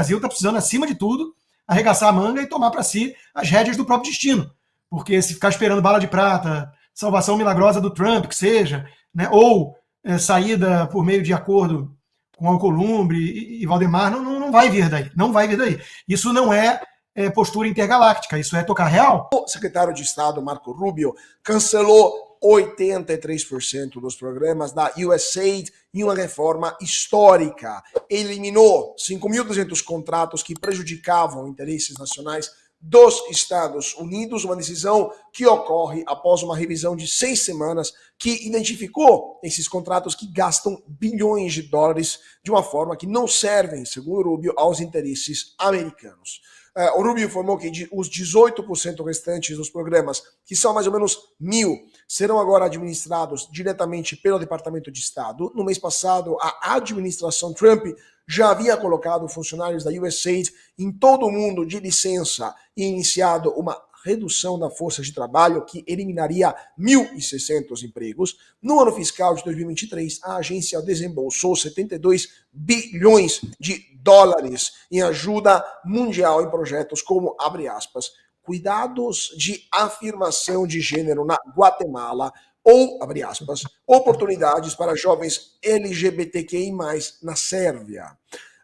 Brasil está precisando, acima de tudo, arregaçar a manga e tomar para si as rédeas do próprio destino. Porque se ficar esperando bala de prata, salvação milagrosa do Trump, que seja, né, ou saída por meio de acordo com Alcolumbre e Valdemar, não vai vir daí. Não vai vir daí. Isso não é postura intergaláctica, isso é tocar real. O secretário de Estado, Marco Rubio, cancelou 83% dos programas da USAID em uma reforma histórica. Eliminou 5.200 contratos que prejudicavam interesses nacionais dos Estados Unidos, uma decisão que ocorre após uma revisão de 6 semanas que identificou esses contratos que gastam bilhões de dólares de uma forma que não servem, segundo Rubio, aos interesses americanos. O Rubio informou que os 18% restantes dos programas, que são mais ou menos 1.000, serão agora administrados diretamente pelo Departamento de Estado. No mês passado, a administração Trump já havia colocado funcionários da USAID em todo o mundo de licença e iniciado uma redução da força de trabalho que eliminaria 1.600 empregos. No ano fiscal de 2023, a agência desembolsou 72 bilhões de dólares em ajuda mundial em projetos como, abre aspas, cuidados de afirmação de gênero na Guatemala ou, abre aspas, oportunidades para jovens LGBTQI+, na Sérvia.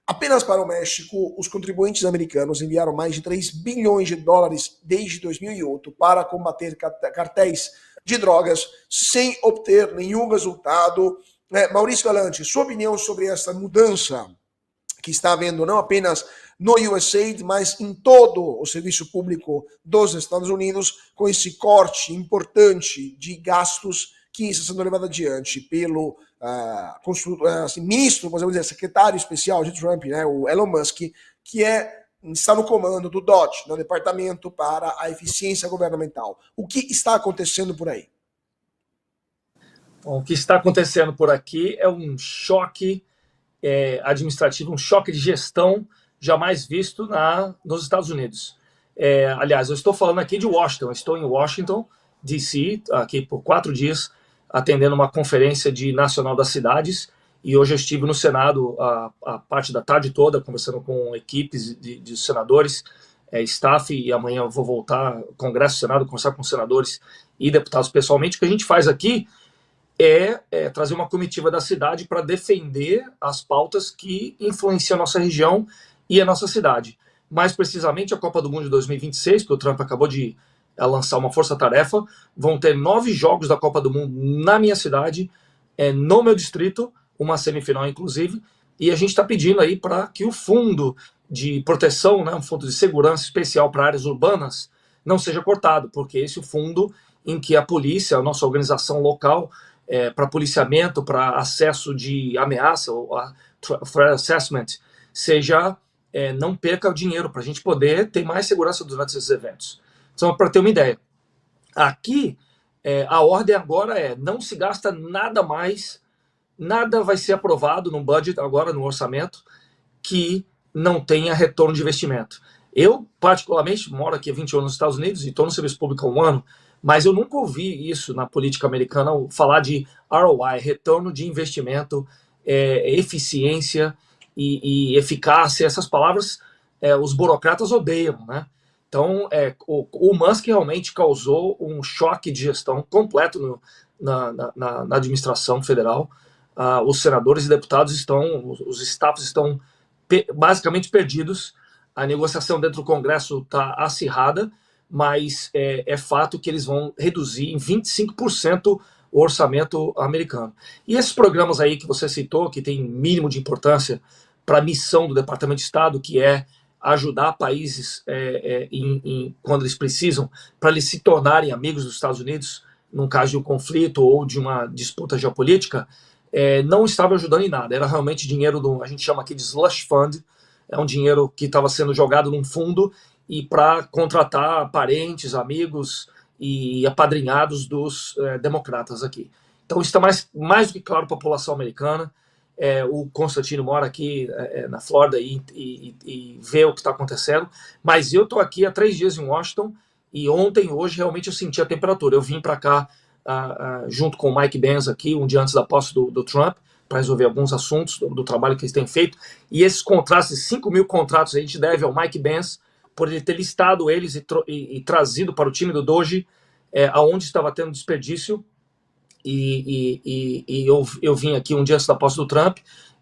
Apenas para o México, os contribuintes americanos enviaram mais de 3 bilhões de dólares desde 2008 para combater cartéis de drogas sem obter nenhum resultado. Maurício Galante, sua opinião sobre essa mudança que está havendo não apenas no USAID, mas em todo o serviço público dos Estados Unidos, com esse corte importante de gastos que está sendo levado adiante pelo ministro, podemos dizer, secretário especial de Trump, né, o Elon Musk, que está no comando do DOGE, no Departamento para a Eficiência Governamental. O que está acontecendo por aí? Bom, o que está acontecendo por aqui é um choque administrativo, um choque de gestão jamais visto nos Estados Unidos. Aliás, eu estou falando aqui de Washington, estou em Washington, D.C., aqui por 4 dias, atendendo uma conferência nacional das cidades, e hoje eu estive no Senado a parte da tarde toda, conversando com equipes de senadores, staff, e amanhã eu vou voltar ao Congresso, Senado, conversar com senadores e deputados pessoalmente. O que a gente faz aqui é trazer uma comitiva da cidade para defender as pautas que influenciam a nossa região e a nossa cidade. Mais precisamente, a Copa do Mundo de 2026, que o Trump acabou de lançar uma força-tarefa, vão ter 9 jogos da Copa do Mundo na minha cidade, no meu distrito, uma semifinal inclusive, e a gente está pedindo aí para que o fundo de proteção, né, um fundo de segurança especial para áreas urbanas, não seja cortado, porque esse é o fundo em que a polícia, a nossa organização local, para policiamento, para acesso de ameaça, ou a threat assessment, não perca o dinheiro, para a gente poder ter mais segurança durante esses eventos. Então, para ter uma ideia, aqui a ordem agora não se gasta nada mais, nada vai ser aprovado no budget, agora no orçamento, que não tenha retorno de investimento. Eu, particularmente, moro aqui há 20 anos nos Estados Unidos e estou no serviço público há 1 ano, mas eu nunca ouvi isso na política americana, falar de ROI, retorno de investimento, eficiência e eficácia. Essas palavras os burocratas odeiam, né? Então, o Musk realmente causou um choque de gestão completo na administração federal. Os senadores e deputados os staffs estão basicamente perdidos. A negociação dentro do Congresso está acirrada, mas é fato que eles vão reduzir em 25% o orçamento americano. E esses programas aí que você citou, que tem mínimo de importância para a missão do Departamento de Estado, que é ajudar países quando eles precisam, para eles se tornarem amigos dos Estados Unidos, num caso de um conflito ou de uma disputa geopolítica, não estava ajudando em nada. Era realmente dinheiro a gente chama aqui de slush fund, é um dinheiro que estava sendo jogado num fundo e para contratar parentes, amigos e apadrinhados dos democratas aqui. Então isso está mais do que claro para a população americana. O Constantino mora aqui na Flórida e vê o que está acontecendo, mas eu estou aqui há 3 dias em Washington e ontem, hoje, realmente eu senti a temperatura. Eu vim para cá junto com o Mike Benz aqui, um dia antes da posse do Trump, para resolver alguns assuntos do trabalho que eles têm feito. E esses contratos, esses 5 mil contratos, a gente deve ao Mike Benz por ele ter listado eles e trazido para o time do Doge aonde estava tendo desperdício. E eu vim aqui um dia antes da posse do Trump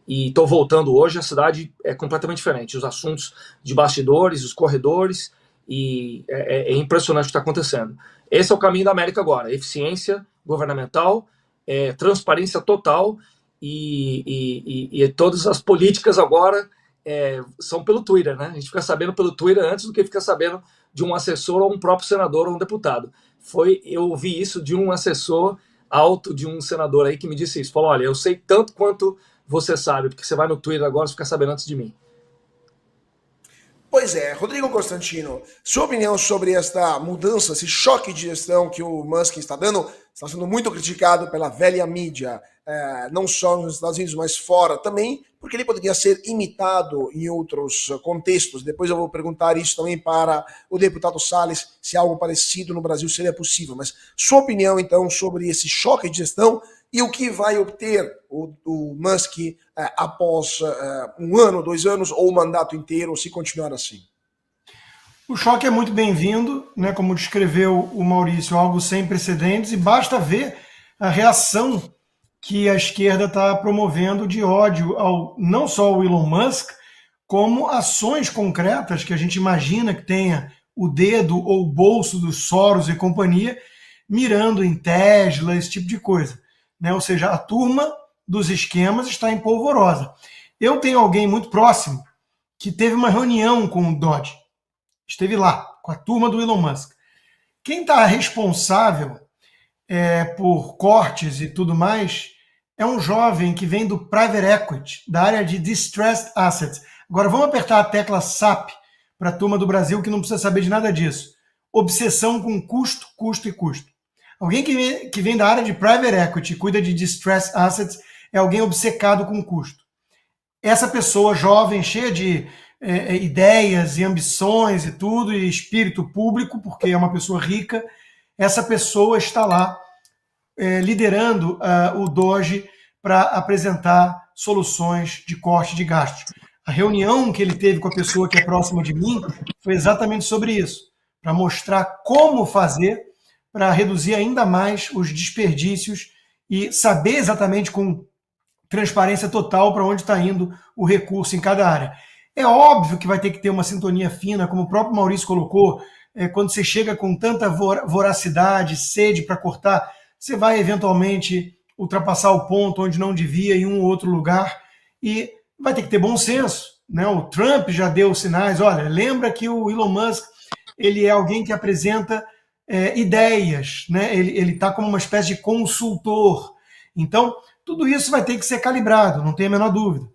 e estou voltando hoje. A cidade é completamente diferente. Os assuntos de bastidores, os corredores, e é impressionante o que está acontecendo. Esse é o caminho da América agora: eficiência governamental, transparência total, e todas as políticas agora são pelo Twitter, né? A gente fica sabendo pelo Twitter antes do que fica sabendo de um assessor ou um próprio senador ou um deputado. Eu ouvi isso de um assessor alto de um senador aí que me disse isso. Falou: olha, eu sei tanto quanto você sabe, porque você vai no Twitter agora e fica sabendo antes de mim. Pois é, Rodrigo Constantino, sua opinião sobre esta mudança, esse choque de gestão que o Musk está dando, está sendo muito criticado pela velha mídia, não só nos Estados Unidos, mas fora também, porque ele poderia ser imitado em outros contextos. Depois eu vou perguntar isso também para o deputado Salles, se algo parecido no Brasil seria possível. Mas sua opinião, então, sobre esse choque de gestão e o que vai obter o Musk após 1 ano, 2 anos, ou o mandato inteiro, se continuar assim? O choque é muito bem-vindo, né? Como descreveu o Maurício, algo sem precedentes, e basta ver a reação que a esquerda está promovendo de ódio não só ao Elon Musk, como ações concretas que a gente imagina que tenha o dedo ou o bolso dos Soros e companhia, mirando em Tesla, esse tipo de coisa. Né? Ou seja, a turma dos esquemas está em polvorosa. Eu tenho alguém muito próximo que teve uma reunião com o Dodge. Esteve lá, com a turma do Elon Musk. Quem está responsável por cortes e tudo mais é um jovem que vem do private equity, da área de distressed assets. Agora vamos apertar a tecla SAP para a turma do Brasil que não precisa saber de nada disso. Obsessão com custo, custo e custo. Alguém que vem da área de private equity, cuida de distressed assets, é alguém obcecado com custo. Essa pessoa jovem, cheia de ideias e ambições e tudo, e espírito público, porque é uma pessoa rica, essa pessoa está lá liderando o Doge para apresentar soluções de corte de gastos. A reunião que ele teve com a pessoa que é próxima de mim foi exatamente sobre isso, para mostrar como fazer para reduzir ainda mais os desperdícios e saber exatamente com transparência total para onde está indo o recurso em cada área. É óbvio que vai ter que ter uma sintonia fina, como o próprio Maurício colocou, quando você chega com tanta voracidade, sede para cortar, você vai eventualmente ultrapassar o ponto onde não devia em um ou outro lugar, e vai ter que ter bom senso. Né? O Trump já deu sinais, olha, lembra que o Elon Musk ele é alguém que apresenta ideias, né? Ele está como uma espécie de consultor. Então, tudo isso vai ter que ser calibrado, não tem a menor dúvida.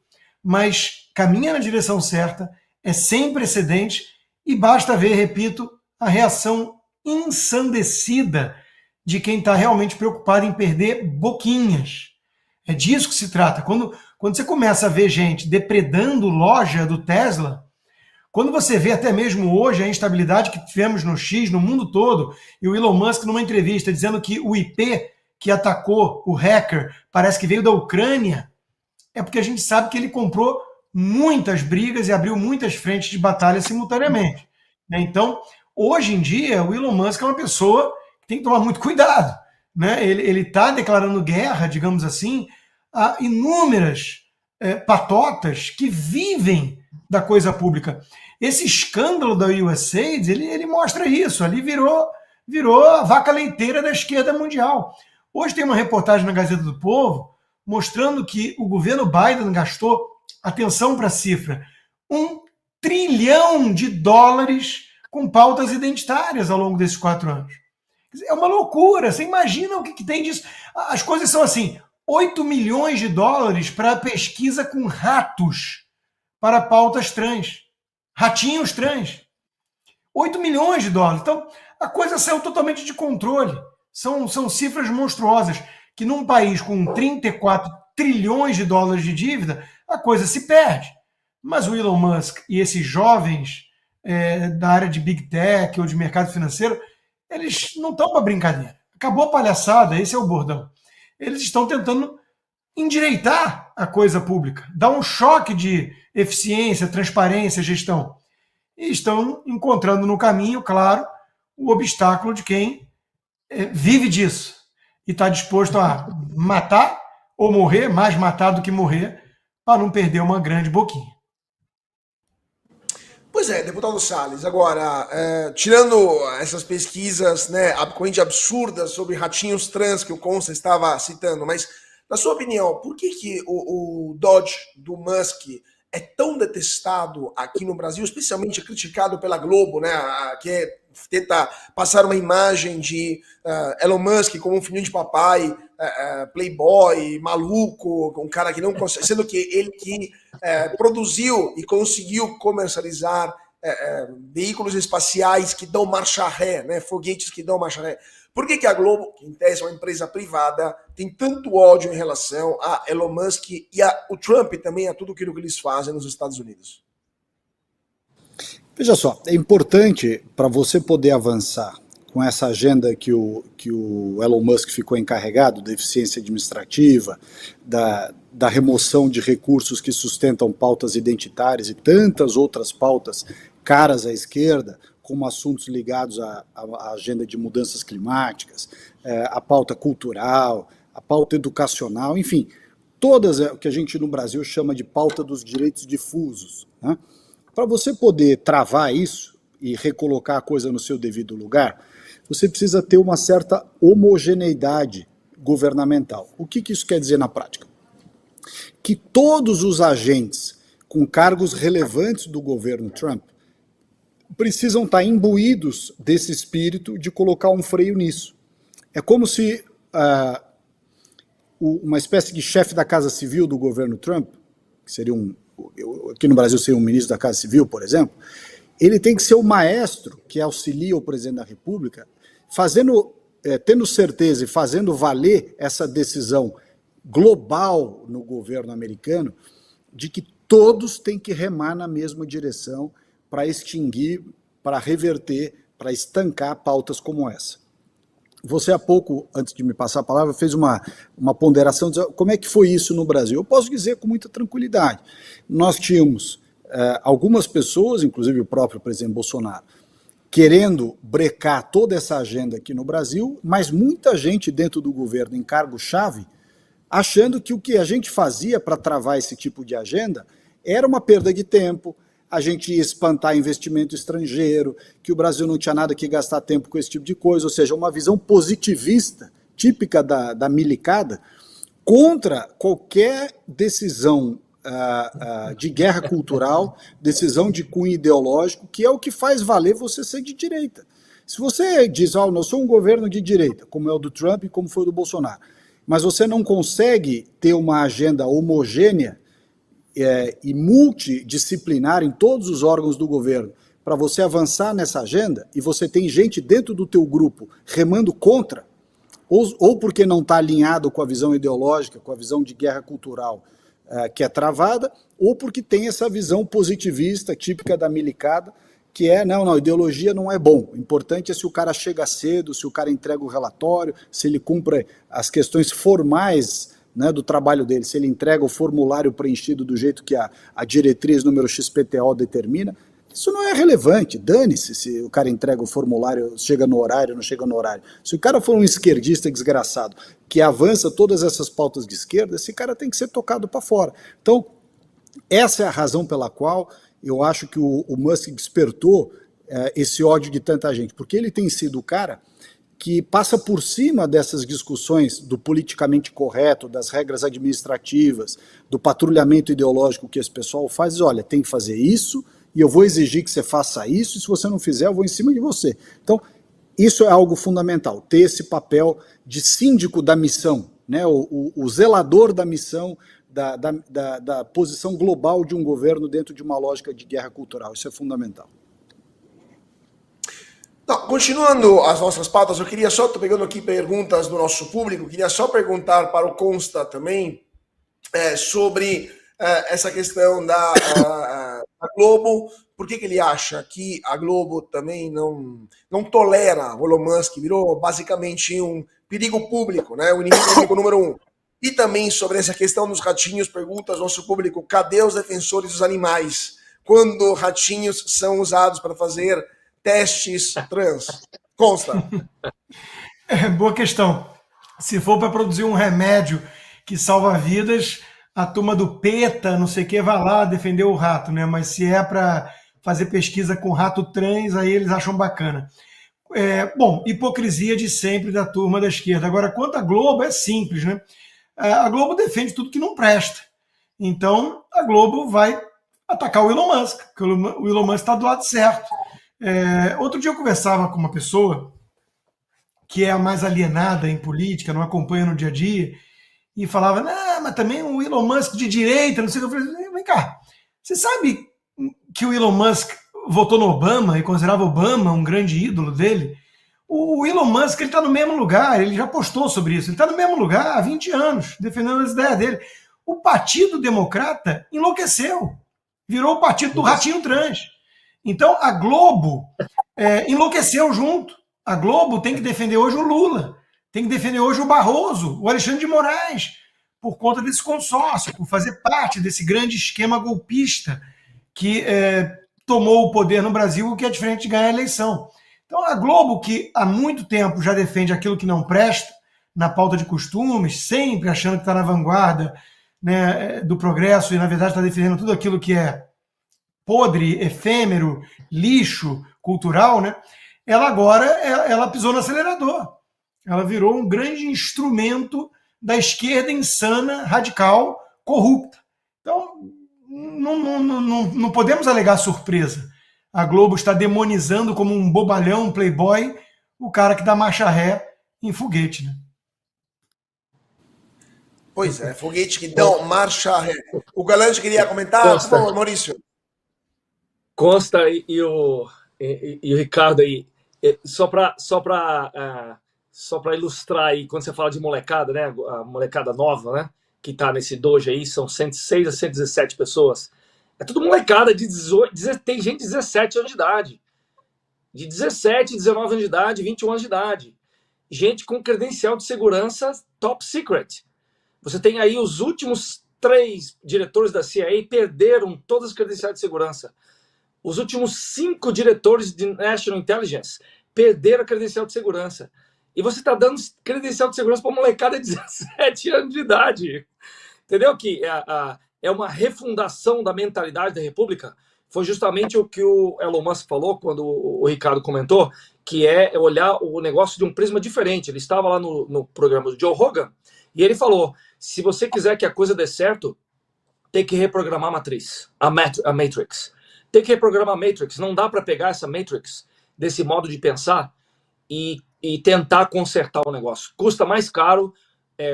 Mas caminha na direção certa, é sem precedente, e basta ver, repito, a reação ensandecida de quem está realmente preocupado em perder boquinhas. É disso que se trata. Quando você começa a ver gente depredando loja do Tesla, quando você vê até mesmo hoje a instabilidade que tivemos no X, no mundo todo, e o Elon Musk numa entrevista dizendo que o IP que atacou o hacker parece que veio da Ucrânia, é porque a gente sabe que ele comprou muitas brigas e abriu muitas frentes de batalha simultaneamente. Né? Então, hoje em dia, o Elon Musk é uma pessoa que tem que tomar muito cuidado. Né? Ele está declarando guerra, digamos assim, a inúmeras patotas que vivem da coisa pública. Esse escândalo da USAID, ele mostra isso. Ali virou a vaca leiteira da esquerda mundial. Hoje tem uma reportagem na Gazeta do Povo mostrando que o governo Biden gastou, atenção para a cifra, $1 trilhão com pautas identitárias ao longo desses 4 anos. É uma loucura, você imagina o que tem disso. As coisas são assim, $8 milhões para pesquisa com ratos para pautas trans, ratinhos trans. $8 milhões. Então, a coisa saiu totalmente de controle. São cifras monstruosas, que num país com 34 trilhões de dólares de dívida, a coisa se perde. Mas o Elon Musk e esses jovens da área de Big Tech ou de mercado financeiro, eles não estão para brincadeira. Acabou a palhaçada, esse é o bordão. Eles estão tentando endireitar a coisa pública, dar um choque de eficiência, transparência, gestão. E estão encontrando no caminho, claro, o obstáculo de quem vive disso e está disposto a matar ou morrer, mais matar do que morrer, para não perder uma grande boquinha. Pois é, deputado Salles, agora, tirando essas pesquisas, né, absurdas sobre ratinhos trans que o Consta estava citando, mas, na sua opinião, por que o Dodge do Musk é tão detestado aqui no Brasil, especialmente criticado pela Globo, né, que tenta passar uma imagem de Elon Musk como um filhinho de papai, playboy, maluco, um cara que não consegue, sendo que ele que produziu e conseguiu comercializar veículos espaciais que dão marcha ré, né, foguetes que dão marcha ré. Por que a Globo, que em tese é uma empresa privada, tem tanto ódio em relação a Elon Musk e o Trump também, a tudo aquilo que eles fazem nos Estados Unidos? Veja só, é importante para você poder avançar com essa agenda que o Elon Musk ficou encarregado, da eficiência administrativa, da remoção de recursos que sustentam pautas identitárias e tantas outras pautas caras à esquerda, como assuntos ligados à agenda de mudanças climáticas, a pauta cultural, a pauta educacional, enfim, todas o que a gente no Brasil chama de pauta dos direitos difusos, né? Para você poder travar isso e recolocar a coisa no seu devido lugar, você precisa ter uma certa homogeneidade governamental. O que isso quer dizer na prática? Que todos os agentes com cargos relevantes do governo Trump precisam estar imbuídos desse espírito de colocar um freio nisso. É como se uma espécie de chefe da Casa Civil do governo Trump, que seria aqui no Brasil seria um ministro da Casa Civil, por exemplo, ele tem que ser o maestro que auxilia o presidente da República, tendo certeza e fazendo valer essa decisão global no governo americano de que todos têm que remar na mesma direção para extinguir, para reverter, para estancar pautas como essa. Você há pouco, antes de me passar a palavra, fez uma ponderação de como é que foi isso no Brasil. Eu posso dizer com muita tranquilidade. Nós tínhamos algumas pessoas, inclusive o próprio presidente Bolsonaro, querendo brecar toda essa agenda aqui no Brasil, mas muita gente dentro do governo em cargo-chave, achando que o que a gente fazia para travar esse tipo de agenda era uma perda de tempo, a gente ia espantar investimento estrangeiro, que o Brasil não tinha nada que gastar tempo com esse tipo de coisa, ou seja, uma visão positivista, típica da milicada, contra qualquer decisão de guerra cultural, decisão de cunho ideológico, que é o que faz valer você ser de direita. Se você diz, eu sou um governo de direita, como é o do Trump e como foi o do Bolsonaro, mas você não consegue ter uma agenda homogênea e multidisciplinar em todos os órgãos do governo para você avançar nessa agenda, e você tem gente dentro do teu grupo remando contra, ou porque não está alinhado com a visão ideológica, com a visão de guerra cultural que é travada, ou porque tem essa visão positivista, típica da milicada, que é, não, ideologia não é bom, o importante é se o cara chega cedo, se o cara entrega o relatório, se ele cumpre as questões formais, né, do trabalho dele, se ele entrega o formulário preenchido do jeito que a diretriz número XPTO determina. Isso não é relevante, dane-se se o cara entrega o formulário, chega no horário ou não chega no horário. Se o cara for um esquerdista desgraçado, que avança todas essas pautas de esquerda, esse cara tem que ser tocado para fora. Então, essa é a razão pela qual eu acho que o Musk despertou esse ódio de tanta gente, porque ele tem sido o cara que passa por cima dessas discussões do politicamente correto, das regras administrativas, do patrulhamento ideológico que esse pessoal faz, diz, olha, tem que fazer isso, e eu vou exigir que você faça isso, e se você não fizer, eu vou em cima de você. Então, isso é algo fundamental, ter esse papel de síndico da missão, né, o zelador da missão, da posição global de um governo dentro de uma lógica de guerra cultural. Isso é fundamental. Não, continuando as nossas pautas, eu queria só, estou pegando aqui perguntas do nosso público, queria só perguntar para o Consta também sobre essa questão da Globo. Por que ele acha que a Globo também não tolera o Elon Musk, virou basicamente um perigo público, né? O inimigo público número 1. E também sobre essa questão dos ratinhos, perguntas ao nosso público, cadê os defensores dos animais quando ratinhos são usados para fazer testes trans? Consta. Boa questão. Se for para produzir um remédio que salva vidas, a turma do PETA, não sei o que, vai lá defender o rato, né? Mas se é para fazer pesquisa com rato trans, aí eles acham bacana. Bom, hipocrisia de sempre da turma da esquerda. Agora, quanto à Globo, é simples, né? A Globo defende tudo que não presta. Então, a Globo vai atacar o Elon Musk, porque o Elon Musk está do lado certo. Outro dia eu conversava com uma pessoa que é a mais alienada em política, não acompanha no dia a dia, e falava, não, mas também o Elon Musk de direita, não sei o que. Eu falei, vem cá, você sabe que o Elon Musk votou no Obama e considerava Obama um grande ídolo dele? O Elon Musk está no mesmo lugar, ele já postou sobre isso, ele está no mesmo lugar há 20 anos, defendendo as ideias dele. O Partido Democrata enlouqueceu, virou o partido do ratinho trans. Então a Globo enlouqueceu junto. A Globo tem que defender hoje o Lula, tem que defender hoje o Barroso, o Alexandre de Moraes, por conta desse consórcio, por fazer parte desse grande esquema golpista que tomou o poder no Brasil, o que é diferente de ganhar a eleição. Então, a Globo, que há muito tempo já defende aquilo que não presta, na pauta de costumes, sempre achando que está na vanguarda, né, do progresso, e na verdade está defendendo tudo aquilo que é podre, efêmero, lixo cultural, né? Ela agora ela pisou no acelerador. Ela virou um grande instrumento da esquerda insana, radical, corrupta. Então, não podemos alegar surpresa. A Globo está demonizando como um bobalhão, um playboy, o cara que dá marcha ré em foguete, né? Pois é, foguete que dão marcha ré. O Galante queria comentar, por favor, Maurício. Costa e o Ricardo aí, só para ilustrar aí, quando você fala de molecada, né, a molecada nova, né, que está nesse dojo aí, são 106 a 117 pessoas. É tudo molecada de 18, tem gente de 17 anos de idade, de 17, 19 anos de idade, 21 anos de idade. Gente com credencial de segurança top secret. Você tem aí os últimos 3 diretores da CIA perderam todas as credenciais de segurança. Os últimos 5 diretores de National Intelligence perderam a credencial de segurança. E você está dando credencial de segurança para uma molecada de 17 anos de idade. Entendeu? Que é uma refundação da mentalidade da República. Foi justamente o que o Elon Musk falou quando o Ricardo comentou, que é olhar o negócio de um prisma diferente. Ele estava lá no programa do Joe Rogan e ele falou, se você quiser que a coisa dê certo, tem que reprogramar a matriz, a Matrix. Tem que reprogramar a Matrix. Não dá para pegar essa Matrix desse modo de pensar e tentar consertar o negócio. Custa mais caro,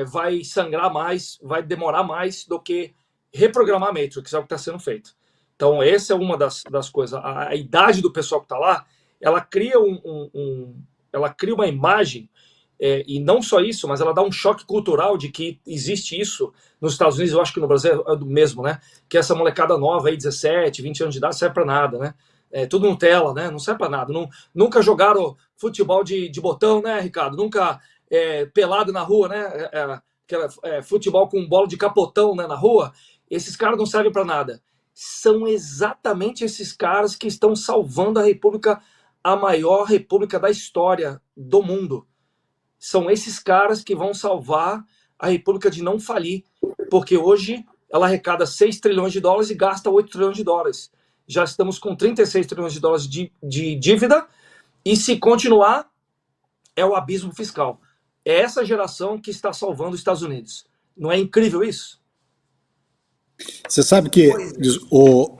vai sangrar mais, vai demorar mais do que reprogramar a Matrix, é o que está sendo feito. Então, essa é uma das coisas. A idade do pessoal que está lá, ela cria ela cria uma imagem, e não só isso, mas ela dá um choque cultural de que existe isso nos Estados Unidos, eu acho que no Brasil é do mesmo, né? Que essa molecada nova aí, 17, 20 anos de idade, serve para nada, né? Tudo Nutella, né? Não serve para nada. Nunca jogaram futebol de botão, né, Ricardo? Nunca pelado na rua, né? Futebol com bola de capotão, né, na rua. Esses caras não servem para nada. São exatamente esses caras que estão salvando a República, a maior república da história do mundo. São esses caras que vão salvar a República de não falir, porque hoje ela arrecada 6 trilhões de dólares e gasta 8 trilhões de dólares. Já estamos com 36 trilhões de dólares de dívida, e se continuar, é o abismo fiscal. É essa geração que está salvando os Estados Unidos. Não é incrível isso? Você sabe que, Paulo,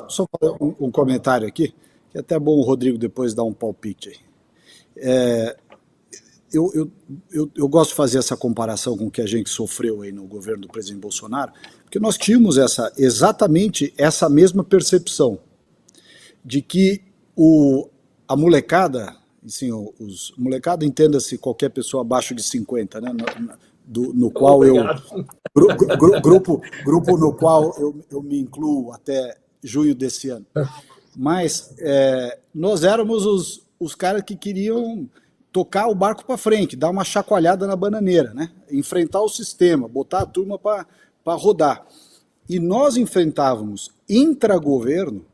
só um comentário aqui, que é até bom o Rodrigo depois dar um palpite aí. Eu gosto de fazer essa comparação com o que a gente sofreu aí no governo do presidente Bolsonaro, porque nós tínhamos exatamente essa mesma percepção de que a molecada, assim, molecada, entenda-se qualquer pessoa abaixo de 50, né, no qual grupo no qual eu me incluo até junho desse ano. Mas nós éramos os caras que queriam tocar o barco para frente, dar uma chacoalhada na bananeira, né? Enfrentar o sistema, botar a turma para rodar. E nós enfrentávamos intragoverno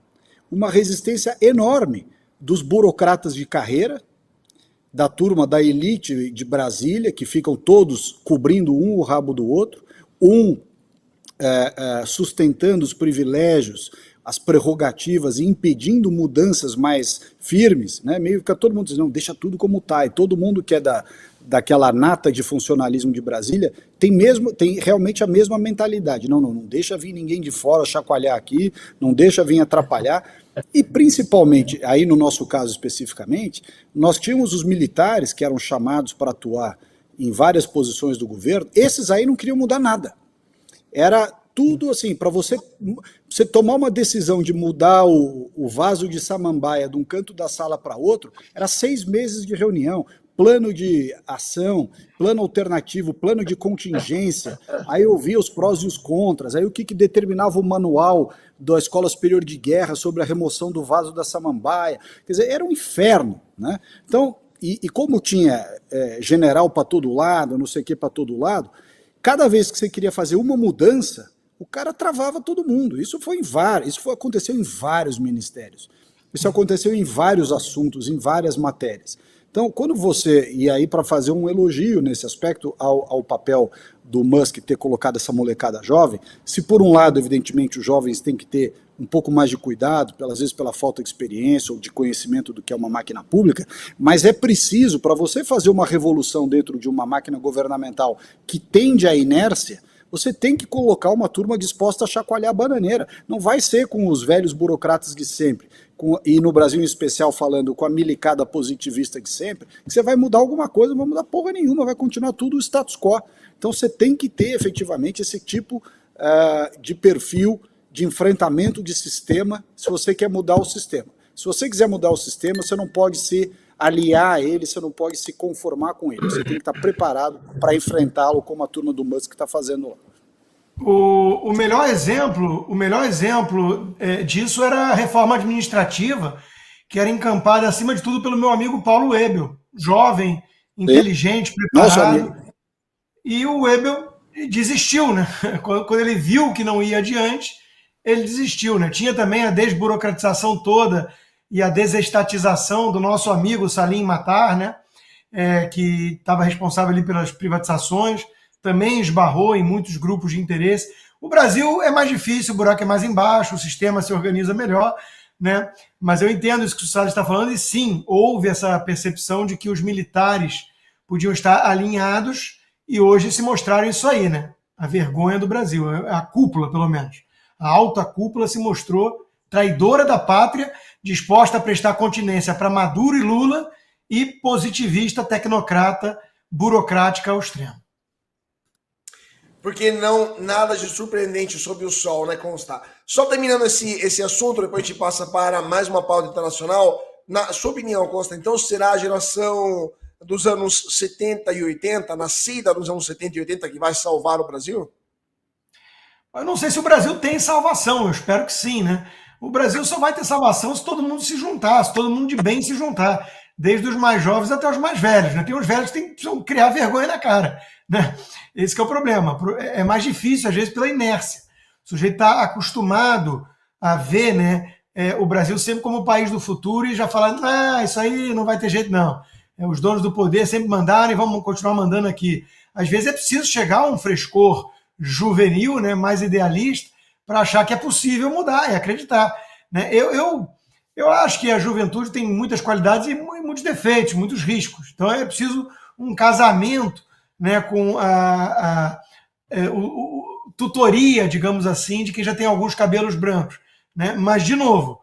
uma resistência enorme dos burocratas de carreira, da turma da elite de Brasília, que ficam todos cobrindo um o rabo do outro, sustentando os privilégios, as prerrogativas e impedindo mudanças mais firmes, né? Meio que todo mundo diz, não, deixa tudo como está, e todo mundo que é daquela nata de funcionalismo de Brasília tem realmente a mesma mentalidade, não deixa vir ninguém de fora chacoalhar aqui, não deixa vir atrapalhar, e principalmente, aí no nosso caso especificamente, nós tínhamos os militares que eram chamados para atuar em várias posições do governo, esses aí não queriam mudar nada. Era tudo assim, para você tomar uma decisão de mudar o vaso de samambaia de um canto da sala para outro, era 6 meses de reunião, plano de ação, plano alternativo, plano de contingência, aí eu via os prós e os contras, aí o que determinava o manual da Escola Superior de Guerra sobre a remoção do vaso da samambaia, quer dizer, era um inferno, né? Então, e como tinha general para todo lado, não sei o que para todo lado, cada vez que você queria fazer uma mudança, o cara travava todo mundo. Isso aconteceu em vários ministérios. Isso aconteceu em vários assuntos, em várias matérias. Então, quando você, e aí para fazer um elogio nesse aspecto ao papel do Musk ter colocado essa molecada jovem, se por um lado, evidentemente, os jovens têm que ter um pouco mais de cuidado, às vezes pela falta de experiência ou de conhecimento do que é uma máquina pública, mas é preciso, para você fazer uma revolução dentro de uma máquina governamental que tende à inércia, você tem que colocar uma turma disposta a chacoalhar a bananeira. Não vai ser com os velhos burocratas de sempre, e no Brasil em especial falando com a milicada positivista de sempre, que você vai mudar alguma coisa, não vai mudar porra nenhuma, vai continuar tudo o status quo. Então você tem que ter efetivamente esse tipo de perfil de enfrentamento de sistema se você quer mudar o sistema. Se você quiser mudar o sistema, você não pode se aliar a ele, você não pode se conformar com ele. Você tem que estar preparado para enfrentá-lo como a turma do Musk está fazendo lá. O melhor exemplo disso era a reforma administrativa, que era encampada, acima de tudo, pelo meu amigo Paulo Ebel, jovem, inteligente, preparado. E o Ebel desistiu, né? Quando ele viu que não ia adiante, ele desistiu, né? Tinha também a desburocratização toda e a desestatização do nosso amigo Salim Matar, né? Que estava responsável ali pelas privatizações, também esbarrou em muitos grupos de interesse. O Brasil é mais difícil, o buraco é mais embaixo, o sistema se organiza melhor, né? Mas eu entendo isso que o Salles está falando, e sim, houve essa percepção de que os militares podiam estar alinhados, e hoje se mostraram isso aí, né? A vergonha do Brasil, a cúpula, pelo menos. A alta cúpula se mostrou traidora da pátria, disposta a prestar continência para Maduro e Lula, e positivista, tecnocrata, burocrática ao extremo. Porque não nada de surpreendente sob o sol, né, constar. Só terminando esse assunto, depois a gente passa para mais uma pauta internacional. Na sua opinião, Costa, então será a geração dos anos 70 e 80, nascida nos anos 70 e 80, que vai salvar o Brasil? Eu não sei se o Brasil tem salvação, eu espero que sim, né? O Brasil só vai ter salvação se todo mundo se juntar, se todo mundo de bem se juntar, desde os mais jovens até os mais velhos, né? Tem os velhos que precisam criar vergonha na cara, né? Esse que é o problema. É mais difícil, às vezes, pela inércia. O sujeito está acostumado a ver, né, o Brasil sempre como o país do futuro e já falando, isso aí não vai ter jeito, não. Os donos do poder sempre mandaram e vamos continuar mandando aqui. Às vezes é preciso chegar a um frescor juvenil, né, mais idealista, para achar que é possível mudar e acreditar, né? Eu acho que a juventude tem muitas qualidades e muitos defeitos, muitos riscos. Então é preciso um casamento, né, com a tutoria, digamos assim, de quem já tem alguns cabelos brancos, né? Mas, de novo,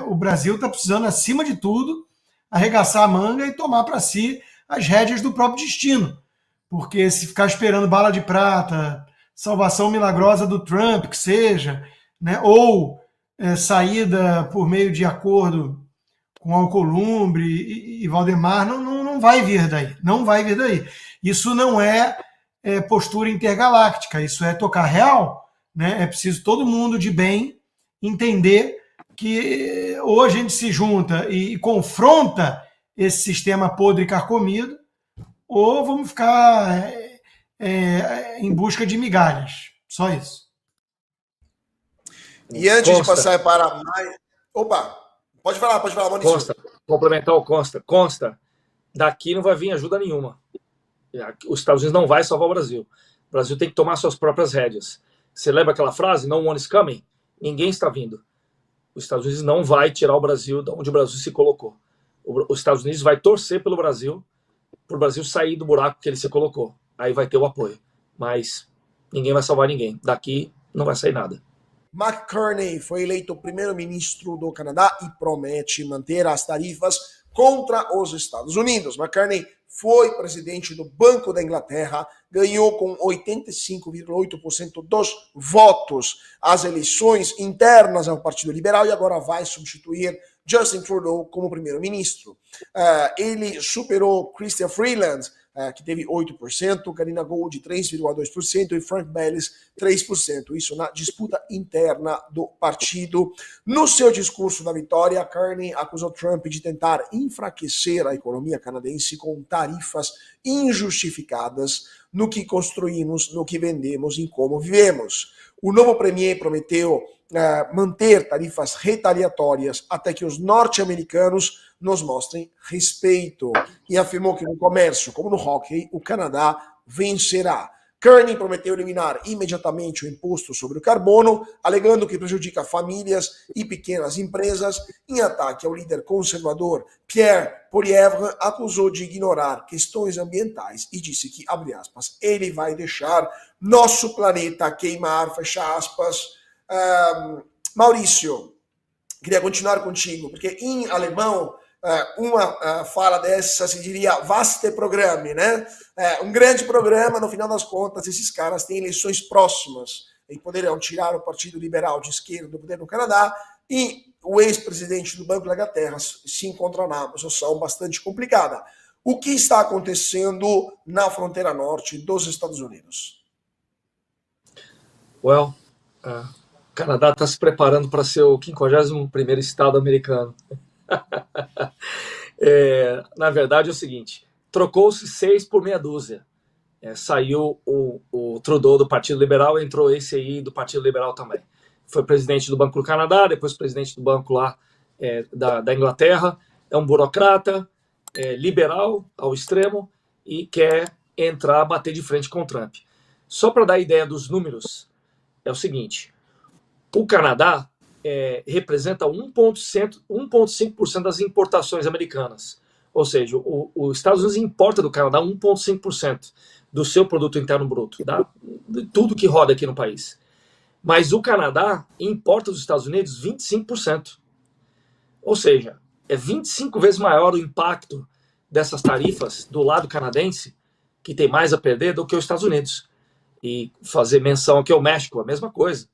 o Brasil está precisando, acima de tudo, arregaçar a manga e tomar para si as rédeas do próprio destino. Porque se ficar esperando bala de prata, salvação milagrosa do Trump, que seja, né, ou saída por meio de acordo com Alcolumbre e Valdemar, não vai vir daí. Não vai vir daí. Isso não é postura intergaláctica, isso é tocar real, né? É preciso todo mundo de bem entender que ou a gente se junta e confronta esse sistema podre e carcomido, ou vamos ficar em busca de migalhas. Só isso. E antes de passar para mais... Opa, pode falar, Maurício. Consta, complementar o Consta, daqui não vai vir ajuda nenhuma. Os Estados Unidos não vai salvar o Brasil. O Brasil tem que tomar suas próprias rédeas. Você lembra aquela frase, no one is coming? Ninguém está vindo. Os Estados Unidos não vai tirar o Brasil de onde o Brasil se colocou. Os Estados Unidos vai torcer pelo Brasil, para o Brasil sair do buraco que ele se colocou. Aí vai ter o apoio. Mas ninguém vai salvar ninguém. Daqui não vai sair nada. Mark Carney foi eleito primeiro-ministro do Canadá e promete manter as tarifas contra os Estados Unidos. Mark Carney foi presidente do Banco da Inglaterra, ganhou com 85,8% dos votos as eleições internas ao Partido Liberal e agora vai substituir Justin Trudeau como primeiro-ministro. Ele superou Chrystia Freeland, que teve 8%, Karina Gold 3,2% e Frank Bellis 3%. Isso na disputa interna do partido. No seu discurso da vitória, Carney acusou Trump de tentar enfraquecer a economia canadense com tarifas injustificadas no que construímos, no que vendemos e como vivemos. O novo premier prometeu manter tarifas retaliatórias até que os norte-americanos nos mostrem respeito e afirmou que no comércio, como no hockey, o Canadá vencerá. Carney prometeu eliminar imediatamente o imposto sobre o carbono, alegando que prejudica famílias e pequenas empresas. Em ataque ao líder conservador Pierre Poilievre, acusou de ignorar questões ambientais e disse que, abre aspas, ele vai deixar nosso planeta queimar, fecha aspas. Maurício, queria continuar contigo, porque em alemão uma fala dessa se diria vaste Programme, né? Um grande programa, no final das contas, esses caras têm eleições próximas e poderão tirar o Partido Liberal de esquerda do poder no Canadá e o ex-presidente do Banco da Inglaterra se encontra numa situação bastante complicada. O que está acontecendo na fronteira norte dos Estados Unidos? O Canadá está se preparando para ser o 51º estado americano. Na verdade é o seguinte, trocou-se 6 por meia dúzia. Saiu o Trudeau do Partido Liberal, entrou esse aí do Partido Liberal também. Foi presidente do Banco do Canadá, depois presidente do banco lá da Inglaterra. É um burocrata, liberal ao extremo e quer bater de frente com o Trump. Só para dar ideia dos números, é o seguinte, o Canadá representa 1,5% das importações americanas. Ou seja, os Estados Unidos importa do Canadá 1,5% do seu produto interno bruto, de tudo que roda aqui no país. Mas o Canadá importa dos Estados Unidos 25%. Ou seja, é 25 vezes maior o impacto dessas tarifas do lado canadense, que tem mais a perder, do que os Estados Unidos. E fazer menção aqui ao México, a mesma coisa.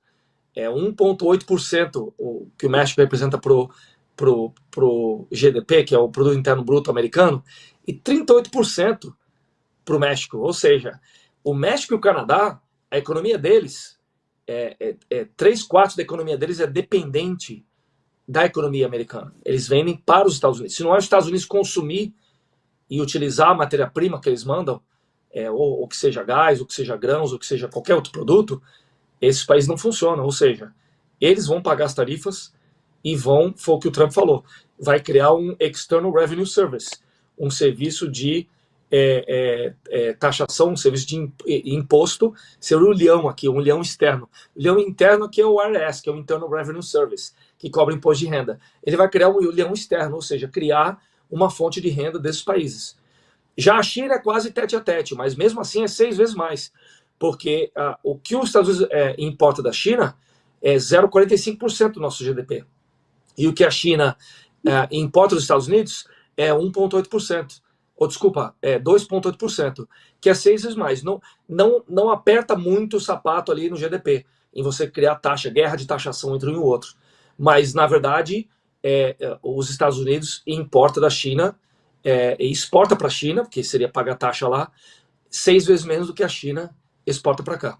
1,8% o que o México representa pro GDP, que é o Produto Interno Bruto americano, e 38% para o México. Ou seja, o México e o Canadá, a economia deles, 3/4 da economia deles é dependente da economia americana. Eles vendem para os Estados Unidos. Se não é os Estados Unidos consumir e utilizar a matéria-prima que eles mandam, ou que seja gás, ou que seja grãos, ou que seja qualquer outro produto, esses países não funcionam, ou seja, eles vão pagar as tarifas e foi o que o Trump falou, vai criar um External Revenue Service, um serviço de taxação, um serviço de imposto, seria o leão aqui, um leão externo. O leão interno aqui é o IRS, que é o Internal Revenue Service, que cobra imposto de renda. Ele vai criar um leão externo, ou seja, criar uma fonte de renda desses países. Já a China é quase tete a tete, mas mesmo assim é 6 vezes mais, porque o que os Estados Unidos importa da China é 0,45% do nosso GDP. E o que a China importa dos Estados Unidos é 1,8%. Ou desculpa, 2,8%, que é 6 vezes mais. Não aperta muito o sapato ali no GDP, em você criar guerra de taxação entre um e o outro. Mas, na verdade, os Estados Unidos importa da China e exporta para a China, porque seria pagar taxa lá, 6 vezes menos do que a China exporta para cá.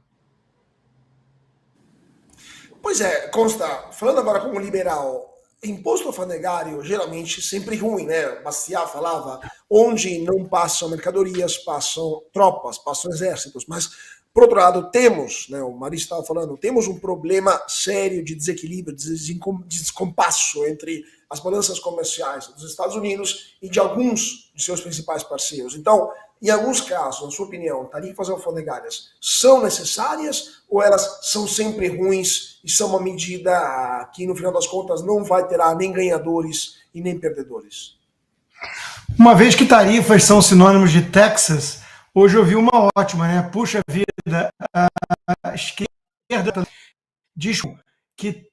Pois é, Consta, falando agora como liberal, Imposto alfandegário, geralmente, sempre ruim, né? Bastiat falava, onde não passam mercadorias, passam tropas, passam exércitos. Mas, por outro lado, temos, né, o Maurício estava falando, temos um problema sério de desequilíbrio, de descompasso entre as balanças comerciais dos Estados Unidos e de alguns de seus principais parceiros. Então, em alguns casos, na sua opinião, tarifas alfandegárias são necessárias ou elas são sempre ruins e são uma medida que, no final das contas, não vai ter nem ganhadores e nem perdedores? Uma vez que tarifas são sinônimos de Texas, hoje eu vi uma ótima, né? Puxa vida, a esquerda diz que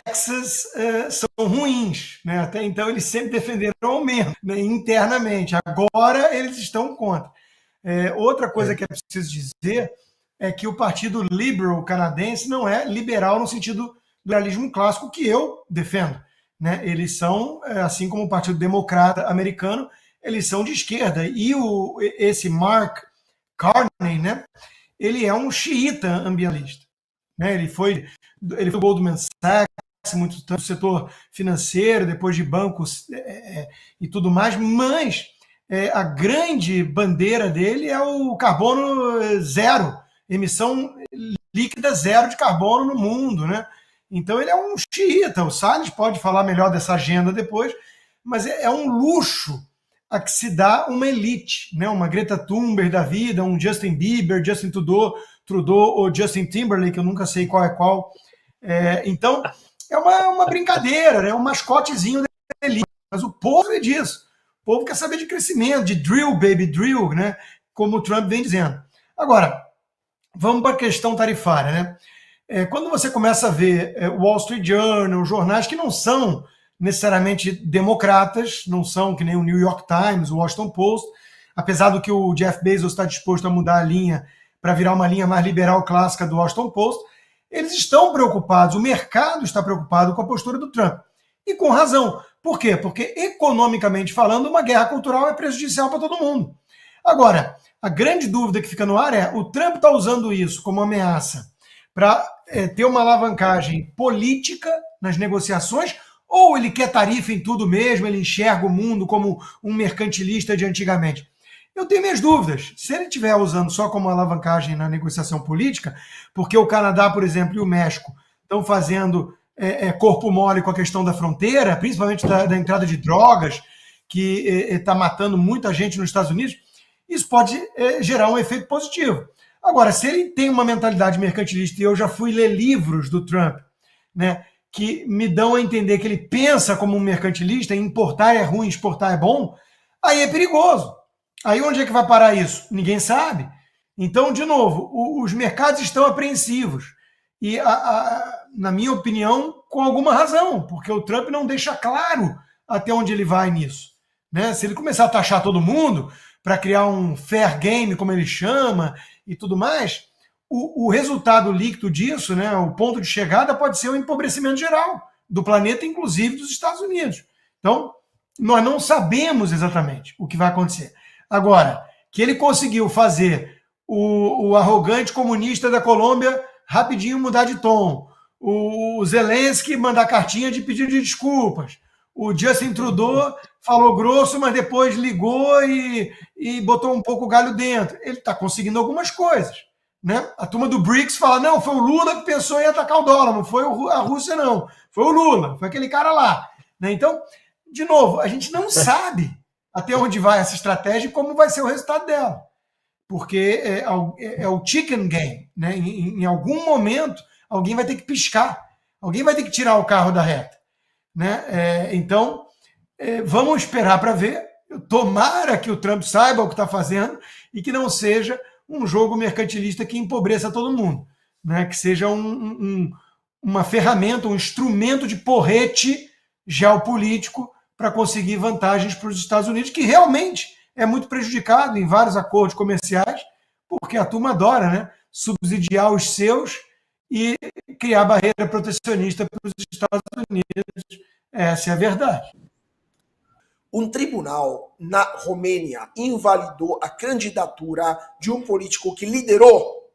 Texas são ruins, né? Até então eles sempre defenderam o aumento, né, internamente. Agora eles estão contra. Outra coisa que é preciso dizer é que o Partido Liberal canadense não é liberal no sentido do liberalismo clássico que eu defendo, né? Eles são, assim como o Partido Democrata americano, eles são de esquerda. E esse Mark Carney, né? Ele é um xiita ambientalista, né? Ele foi Goldman Sachs, muito tempo no setor financeiro, depois de bancos e tudo mais, mas a grande bandeira dele é o carbono zero, emissão líquida zero de carbono no mundo, né? Então ele é um xiita. O Salles pode falar melhor dessa agenda depois, mas é um luxo a que se dá uma elite, né? Uma Greta Thunberg da vida, um Justin Bieber, Justin Trudeau ou Justin Timberlake, eu nunca sei qual é qual. Então, é uma brincadeira, né? Um mascotezinho da elite. Mas o povo é disso. O povo quer saber de crescimento, de drill, baby, drill, né? Como o Trump vem dizendo. Agora, vamos para a questão tarifária, né? Quando você começa a ver o Wall Street Journal, jornais que não são necessariamente democratas, não são que nem o New York Times, o Washington Post, apesar do que o Jeff Bezos está disposto a mudar a linha para virar uma linha mais liberal clássica do Washington Post, eles estão preocupados, o mercado está preocupado com a postura do Trump. E com razão. Por quê? Porque, economicamente falando, uma guerra cultural é prejudicial para todo mundo. Agora, a grande dúvida que fica no ar é: o Trump está usando isso como ameaça para ter uma alavancagem política nas negociações, ou ele quer tarifa em tudo mesmo, ele enxerga o mundo como um mercantilista de antigamente? Eu tenho minhas dúvidas. Se ele estiver usando só como alavancagem na negociação política, porque o Canadá, por exemplo, e o México estão fazendo corpo mole com a questão da fronteira, principalmente da entrada de drogas, que está matando muita gente nos Estados Unidos, isso pode gerar um efeito positivo. Agora, se ele tem uma mentalidade mercantilista, e eu já fui ler livros do Trump, né, que me dão a entender que ele pensa como um mercantilista, importar é ruim, exportar é bom, aí é perigoso. Aí onde é que vai parar isso? Ninguém sabe. Então, de novo, os mercados estão apreensivos. E, na minha opinião, com alguma razão, porque o Trump não deixa claro até onde ele vai nisso, né? Se ele começar a taxar todo mundo para criar um fair game, como ele chama, e tudo mais, o resultado líquido disso, né, o ponto de chegada, pode ser o empobrecimento geral do planeta, inclusive dos Estados Unidos. Então, nós não sabemos exatamente o que vai acontecer. Agora, que ele conseguiu fazer o arrogante comunista da Colômbia rapidinho mudar de tom, o Zelensky mandar cartinha de pedido de desculpas, o Justin Trudeau falou grosso, mas depois ligou e botou um pouco o galho dentro. Ele está conseguindo algumas coisas, né? A turma do BRICS fala: não, foi o Lula que pensou em atacar o dólar, não foi a Rússia, não. Foi o Lula, foi aquele cara lá. Né? Então, de novo, a gente não sabe até onde vai essa estratégia e como vai ser o resultado dela. Porque é o chicken game. Né? Em algum momento, alguém vai ter que piscar. Alguém vai ter que tirar o carro da reta. Né? Então, vamos esperar para ver. Tomara que o Trump saiba o que está fazendo e que não seja um jogo mercantilista que empobreça todo mundo. Né? Que seja uma ferramenta, um instrumento de porrete geopolítico para conseguir vantagens para os Estados Unidos, que realmente é muito prejudicado em vários acordos comerciais, porque a turma adora, né, subsidiar os seus e criar barreira protecionista para os Estados Unidos. Essa é a verdade. Um tribunal na Romênia invalidou a candidatura de um político que liderou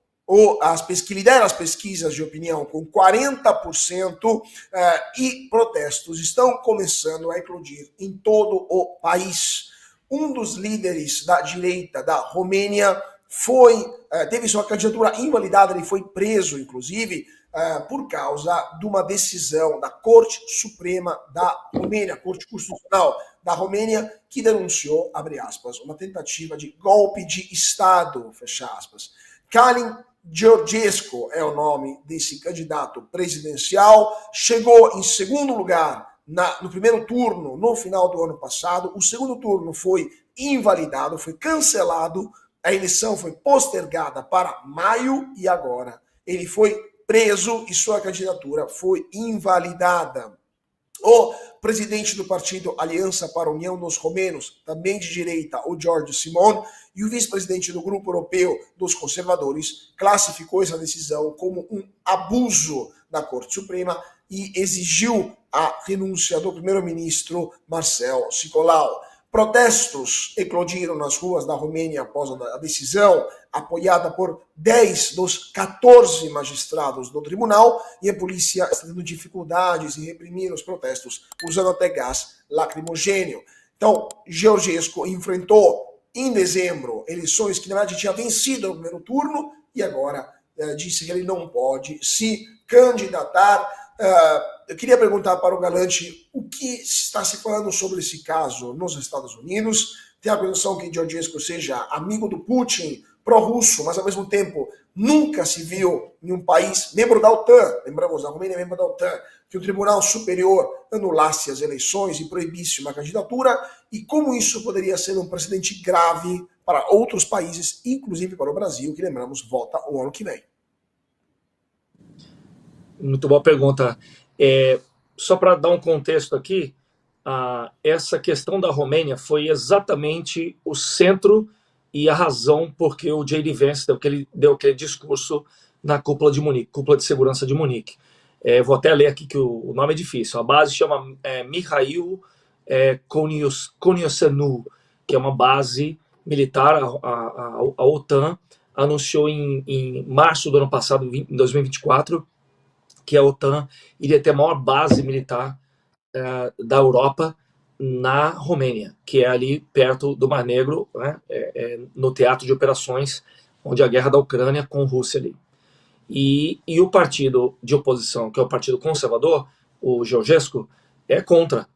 que lideram as pesquisas de opinião com 40%, e protestos estão começando a eclodir em todo o país. Um dos líderes da direita da Romênia teve sua candidatura invalidada, ele foi preso, inclusive, por causa de uma decisão da Corte Suprema da Romênia, Corte Constitucional da Romênia, que denunciou, abre aspas, uma tentativa de golpe de Estado, fecha aspas. Calin Georgescu é o nome desse candidato presidencial, chegou em segundo lugar no primeiro turno, no final do ano passado. O segundo turno foi invalidado, foi cancelado, a eleição foi postergada para maio e agora ele foi preso e sua candidatura foi invalidada. O presidente do partido Aliança para a União dos Romenos, também de direita, o Giorgio Simon, e o vice-presidente do Grupo Europeu dos Conservadores, classificou essa decisão como um abuso da Corte Suprema e exigiu a renúncia do primeiro-ministro Marcel Cicolau. Protestos eclodiram nas ruas da Romênia após a decisão, apoiada por 10 dos 14 magistrados do tribunal, e a polícia está tendo dificuldades em reprimir os protestos, usando até gás lacrimogênio. Então, Georgescu enfrentou, em dezembro, eleições que, na verdade, tinha vencido no primeiro turno, e agora disse que ele não pode se candidatar. Eu queria perguntar para o Galante o que está se falando sobre esse caso nos Estados Unidos. Tem a presunção que Georgescu seja amigo do Putin, pró-russo, mas ao mesmo tempo nunca se viu em um país membro da OTAN, lembramos, a Romênia é membro da OTAN, que o Tribunal Superior anulasse as eleições e proibisse uma candidatura, e como isso poderia ser um precedente grave para outros países, inclusive para o Brasil, que, lembramos, vota o ano que vem. Muito boa pergunta. Só para dar um contexto aqui, essa questão da Romênia foi exatamente o centro e a razão porque o J.D. Vance deu aquele discurso na cúpula de Munique, cúpula de segurança de Munique. Vou até ler aqui que o nome é difícil. A base chama Mihail Koniosanu, que é uma base militar. A OTAN anunciou em março do ano passado, em 2024, que a OTAN iria ter a maior base militar da Europa na Romênia, que é ali perto do Mar Negro, né, no teatro de operações, onde a guerra da Ucrânia com a Rússia ali. E o partido de oposição, que é o Partido Conservador, o Georgescu, é contra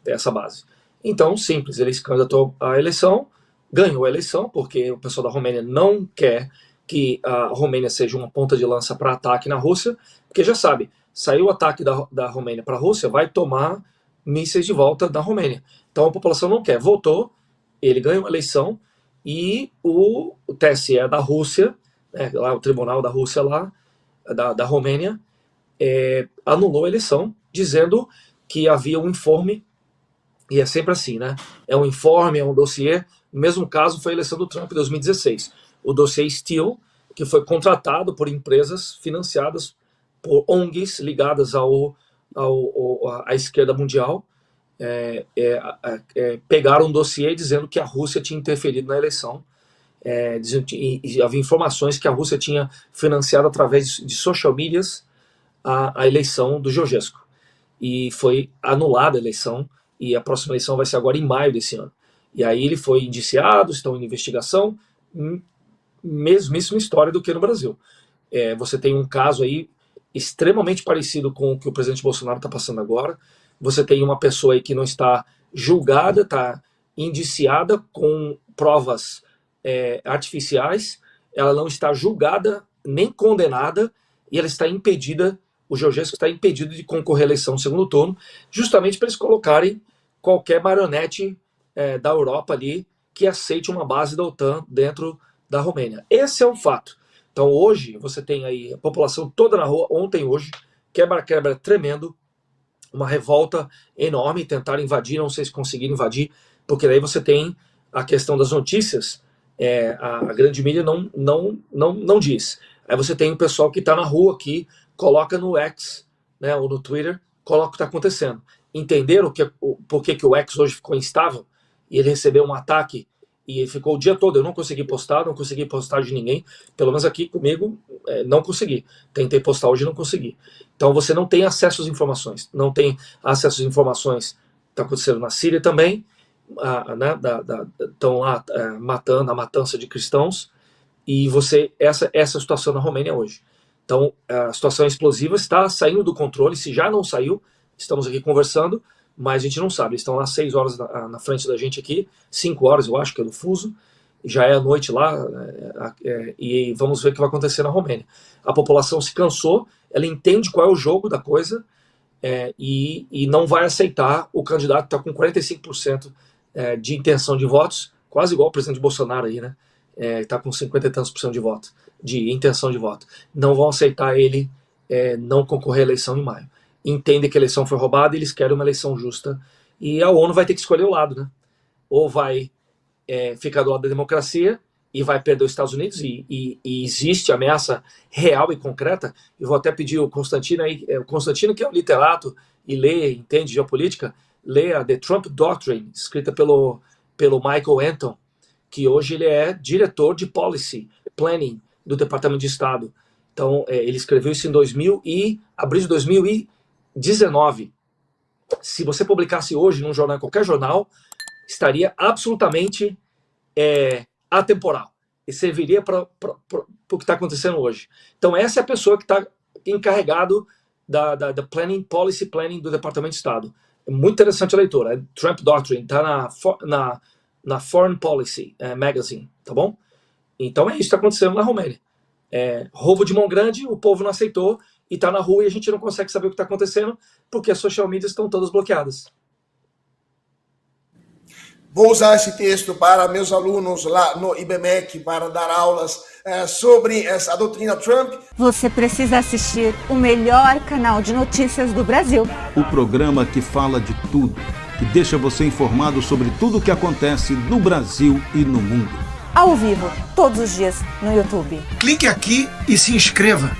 essa base. Então, simples, ele se candidatou à eleição, ganhou a eleição, porque o pessoal da Romênia não quer que a Romênia seja uma ponta de lança para ataque na Rússia, porque já sabe, saiu o ataque da Romênia para a Rússia, vai tomar mísseis de volta da Romênia. Então a população não quer. Votou, ele ganhou a eleição, e o TSE da Rússia, né, lá o tribunal da Rússia lá, da Romênia, anulou a eleição, dizendo que havia um informe, e é sempre assim, né? É um informe, é um dossiê. No mesmo caso foi a eleição do Trump em 2016. O dossiê Steele, que foi contratado por empresas financiadas por ONGs ligadas à esquerda mundial, pegaram um dossiê dizendo que a Rússia tinha interferido na eleição, e havia informações que a Rússia tinha financiado através de social medias a eleição do Georgescu. E foi anulada a eleição, e a próxima eleição vai ser agora em maio desse ano. E aí ele foi indiciado, estão em investigação, mesmíssima história do que no Brasil. Você tem um caso aí extremamente parecido com o que o presidente Bolsonaro está passando agora. Você tem uma pessoa aí que não está julgada, está indiciada com provas artificiais, ela não está julgada nem condenada, e ela está impedida, o Georgescu está impedido de concorrer à eleição no segundo turno, justamente para eles colocarem qualquer marionete da Europa ali que aceite uma base da OTAN dentro da Romênia. Esse é um fato. Então hoje você tem aí a população toda na rua, ontem e hoje, quebra-quebra tremendo, uma revolta enorme, tentaram invadir, não sei se conseguiram invadir, porque daí você tem a questão das notícias, a grande mídia não diz. Aí você tem o pessoal que está na rua aqui, coloca no X, né, ou no Twitter, coloca o que está acontecendo. Entenderam por que o X hoje ficou instável, e ele recebeu um ataque, e ficou o dia todo. Eu não consegui postar de ninguém, pelo menos aqui comigo, não consegui. Tentei postar hoje e não consegui. Então você não tem acesso às informações, não tem acesso às informações que está acontecendo na Síria também, estão lá matando, a matança de cristãos, e essa situação na Romênia hoje. Então a situação explosiva está saindo do controle. Se já não saiu, estamos aqui conversando, mas a gente não sabe. Eles estão lá 6 horas na frente da gente aqui, 5 horas eu acho que é do fuso, já é a noite lá, e vamos ver o que vai acontecer na Romênia. A população se cansou, ela entende qual é o jogo da coisa, e não vai aceitar o candidato que está com 45% de intenção de votos, quase igual o presidente Bolsonaro aí, né? Está com 50 e tantos % de voto, de intenção de voto. Não vão aceitar ele não concorrer à eleição em maio. Entendem que a eleição foi roubada e eles querem uma eleição justa. E a ONU vai ter que escolher o lado, né? Ou vai ficar do lado da democracia e vai perder os Estados Unidos, e existe ameaça real e concreta. Eu vou até pedir o Constantino aí, o Constantino, que é um literato e entende geopolítica, lê a The Trump Doctrine, escrita pelo Michael Anton, que hoje ele é diretor de Policy Planning do Departamento de Estado. Então, ele escreveu isso em abril de 2019. Se você publicasse hoje num jornal, qualquer jornal, estaria absolutamente atemporal. E serviria para o que está acontecendo hoje. Então, essa é a pessoa que está encarregado da Policy Planning do Departamento de Estado. É muito interessante a leitura. É Trump Doctrine, está na Foreign Policy Magazine, tá bom? Então é isso que está acontecendo na Romênia. Roubo de mão grande, o povo não aceitou, e está na rua e a gente não consegue saber o que está acontecendo, porque as social media estão todas bloqueadas. Vou usar esse texto para meus alunos lá no IBMEC para dar aulas sobre a doutrina Trump. Você precisa assistir o melhor canal de notícias do Brasil. O programa que fala de tudo, que deixa você informado sobre tudo o que acontece no Brasil e no mundo. Ao vivo, todos os dias, no YouTube. Clique aqui e se inscreva.